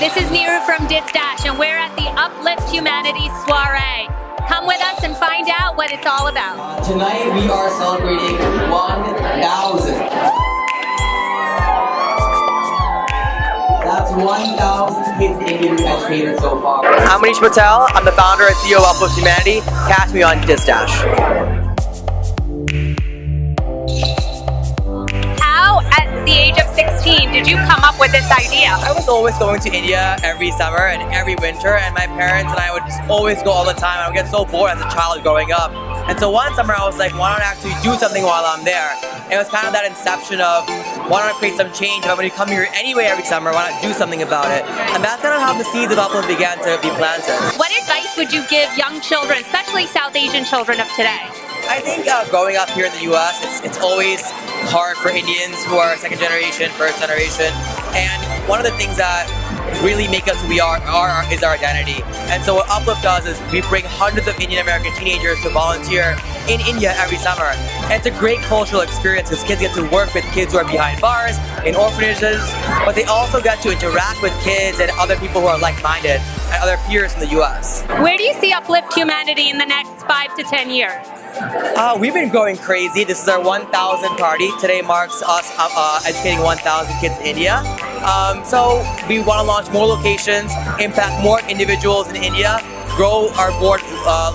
This is Neeru from DissDash, and we're at the Uplift Humanity Soiree. Come with us and find out what it's all about. Tonight we are celebrating 1,000. That's 1,000 kids Indian educated so far. I'm Anish Patel. I'm the founder and CEO of Uplift Humanity. Catch me on DissDash. How, at the age of 16, did you come up with this idea? I was always going to India every summer and every winter, and my parents and I would just always go all the time. I would get so bored as a child growing up. And so one summer I was like, why don't I actually do something while I'm there? And it was kind of that inception of, why don't I create some change? If I'm going to come here anyway every summer, why not do something about it? And that's kind of how the seeds of Uplift began to be planted. What advice would you give young children, especially South Asian children of today? I think growing up here in the US, it's always hard for Indians who are second generation, first generation. And one of the things that really make us who we are is our identity. And so what Uplift does is we bring hundreds of Indian American teenagers to volunteer in India every summer. And it's a great cultural experience because kids get to work with kids who are behind bars, in orphanages, but they also get to interact with kids and other people who are like-minded and other peers in the US. Where do you see Uplift Humanity in the next 5 to 10 years? We've been growing crazy. This is our 1,000 party. Today marks us educating 1,000 kids in India. So we want to launch more locations, impact more individuals in India, grow our board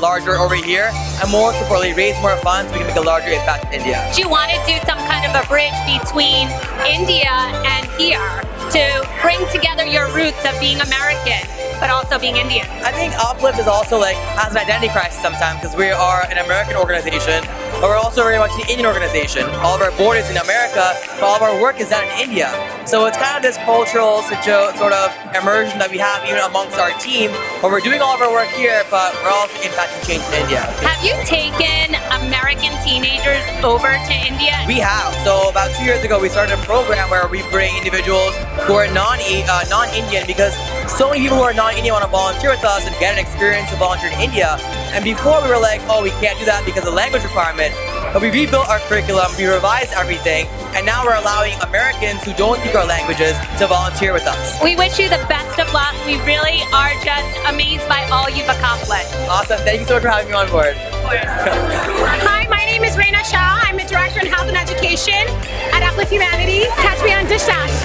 larger over here, and more importantly, raise more funds so we can make a larger impact in India. Do you want to do some kind of a bridge between India and here to bring together your roots of being American, but also being Indian? I think Uplift is also has an identity crisis sometimes because we are an American organization, but we're also very much an Indian organization. All of our board is in America, but all of our work is done in India. So it's kind of this cultural sort of immersion that we have even amongst our team, where we're doing all of our work here, but we're also impacting change in India. Have you taken American teenagers over to India? We have. So about 2 years ago, we started a program where we bring individuals who are non-Indian because so many people who are non-Indian want to volunteer with us and get an experience to volunteer in India. And before we were like, oh, we can't do that because of the language requirement. But we rebuilt our curriculum, we revised everything, and now we're allowing Americans who don't speak our languages to volunteer with us. We wish you the best of luck. We really are just amazed by all you've accomplished. Awesome. Thank you so much for having me on board. Hi, my name is Reina Shah. I'm a Director in Health and Education at Uplift Humanity. Catch me on DissDash.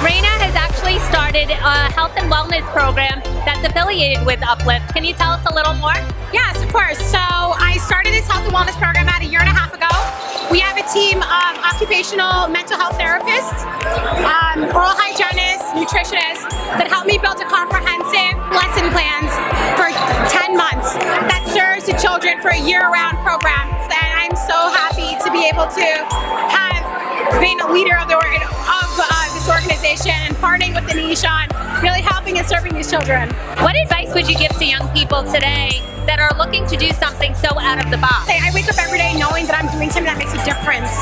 Reina has actually started a health and wellness program that's affiliated with Uplift. Can you tell us a little more? Yes, of course. So I started this health and wellness program about 1.5 years ago. We have a team of occupational mental health therapists, oral hygienists, nutritionists that help me build a comprehensive lesson plans for 10 months that serves the children for a year-round program. And I'm so happy to be able to have been a leader of this organization and partnering with Anish on really helping and serving these children. What advice would you give to young people today that are looking to do something so out of the box? I wake up every day knowing that I'm doing something that makes a difference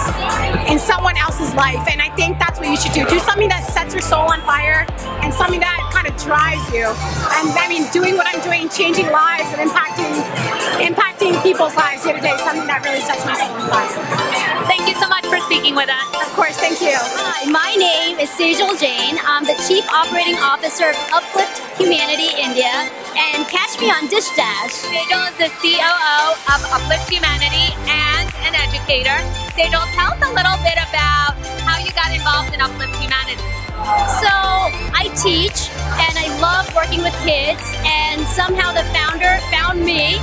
in someone else's life, and I think that's what you should do. Do something that sets your soul on fire and something that kind of drives you. And I mean, doing what I'm doing, changing lives and impacting people's lives day to day, something that really sets my soul on fire. Thank you so much for speaking with us. Of course, thank you. Hi, my name is Sejal Jain. I'm the Chief Operating Officer of Uplift Humanity India, and catch me on DissDash. Sejal is the COO of Uplift Humanity and an educator. Sejal, tell us a little bit about how you got involved in Uplift Humanity. So I teach and I love working with kids, and somehow the founder found me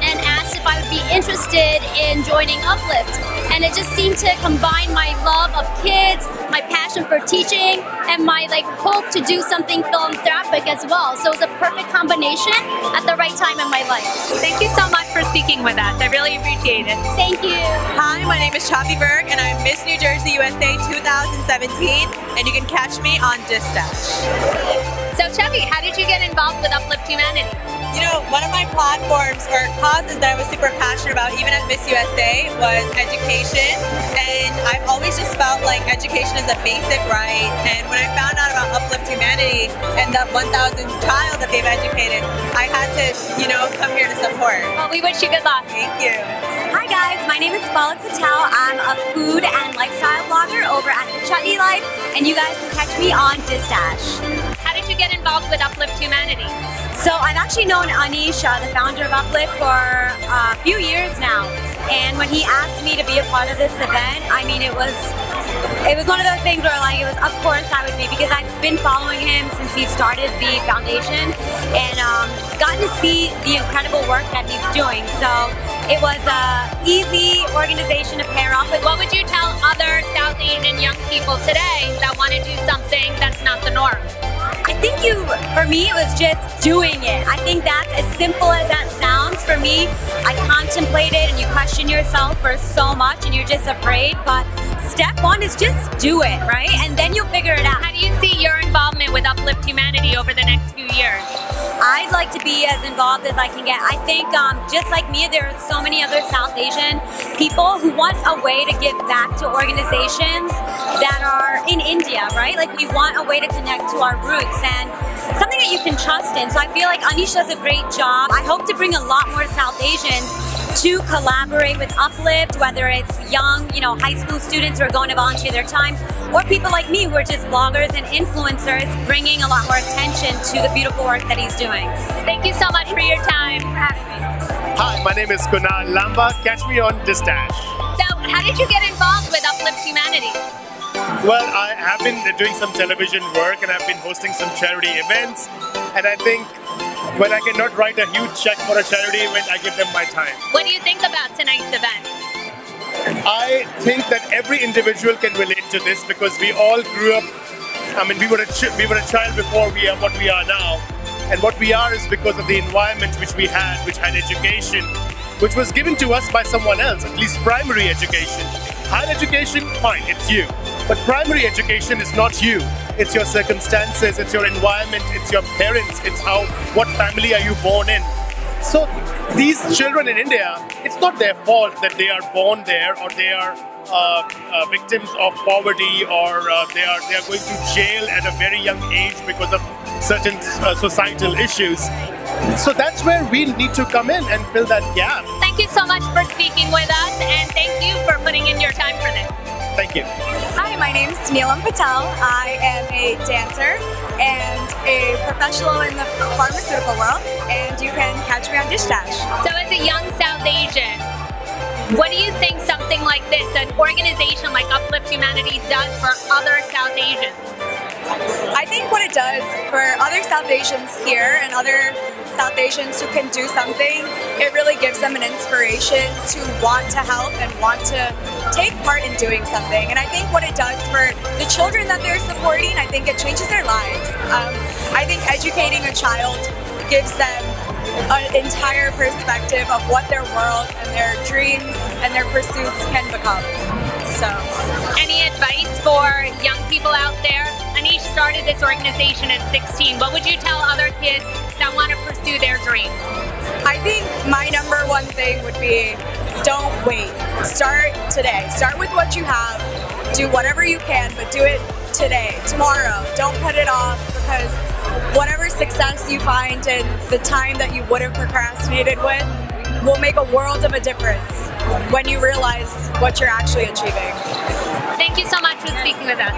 and asked if I would be interested in joining Uplift. And it just seemed to combine my love of kids, my passion for teaching, and my hope to do something philanthropic as well. So it was a perfect combination at the right time in my life. Thank you so much for speaking with us. I really appreciate it. Thank you. Hi, my name is Burke, and I'm Miss New Jersey USA 2017, and you can catch me on DissDash. So Chavi, how did you get involved with Uplift Humanity? You know, one of my platforms or causes that I was super passionate about, even at Miss USA, was education. And I've always just felt like education is a basic right. And when I found out about Uplift Humanity and the 1,000 child that they've educated, I had to, come here to support. Well, we wish you good luck. Thank you. Hi guys, my name is Uplift Patel. I'm a food and lifestyle blogger over at the SHAKTI Life, and you guys can catch me on DissDash. How did you get involved Humanity? So I've actually known Anish, the founder of Uplift, for a few years now. And when he asked me to be a part of this event, I mean, it was one of those things where like it was, of course I would be, because I've been following him since he started the foundation and gotten to see the incredible work that he's doing. So it was an easy organization to pair up with. What would you tell other South Asian young people today that want to do something that's not the norm? I think for me, it was just doing it. I think that's as simple as that sounds. For me, I contemplated and you question yourself for so much and you're just afraid, but step one is just do it, right? And then you'll figure it out. How do you see your involvement with Uplift Humanity over the next few years? I'd like to be as involved as I can get. I think just like me, there are so many other South Asian people who want a way to give back to organizations that are in India, right? Like we want a way to connect to our roots and something that you can trust in. So I feel like Anish does a great job. I hope to bring a lot more South Asians to collaborate with Uplift, whether it's young, high school students who are going to volunteer their time, or people like me who are just bloggers and influencers bringing a lot more attention to the beautiful work that he's doing. Thank you so much for your time. Hi, my name is Kunal Lamba. Catch me on DissDash. So, how did you get involved with Uplift Humanity? Well, I have been doing some television work and I've been hosting some charity events. And I think when I cannot write a huge check for a charity event, I give them my time. What do you think about tonight's event? I think that every individual can relate to this because we all grew up. I mean, we were a child before we are what we are now, and what we are is because of the environment which had education, which was given to us by someone else. At least primary education. Higher education, fine, it's you. But primary education is not you. It's your circumstances, it's your environment, it's your parents, it's what family are you born in. So these children in India, it's not their fault that they are born there or they are victims of poverty or they are going to jail at a very young age because of certain societal issues. So that's where we need to come in and fill that gap. Thank you so much for speaking with us and thank you for putting in your time for this. Thank you. Hi, my name is Anish Patel. I am a dancer and a professional in the pharmaceutical world, and you can catch me on DissDash. So as a young South Asian, what do you think something like this, an organization like Uplift Humanity, does for other South Asians? I think what it does for other South Asians here and other South Asians who can do something, it really gives them an inspiration to want to help and want to take part in doing something. And I think what it does for the children that they're supporting, I think it changes their lives. I think educating a child gives them an entire perspective of what their world and their dreams and their pursuits can become. So, any advice for young people out there? Anish started this organization at 16. What would you tell other kids that want to pursue their dreams? I think my number one thing would be don't wait. Start today. Start with what you have. Do whatever you can, but do it today, tomorrow. Don't put it off because whatever success you find in the time that you would have procrastinated with will make a world of a difference when you realize what you're actually achieving. Thank you so much for speaking with us.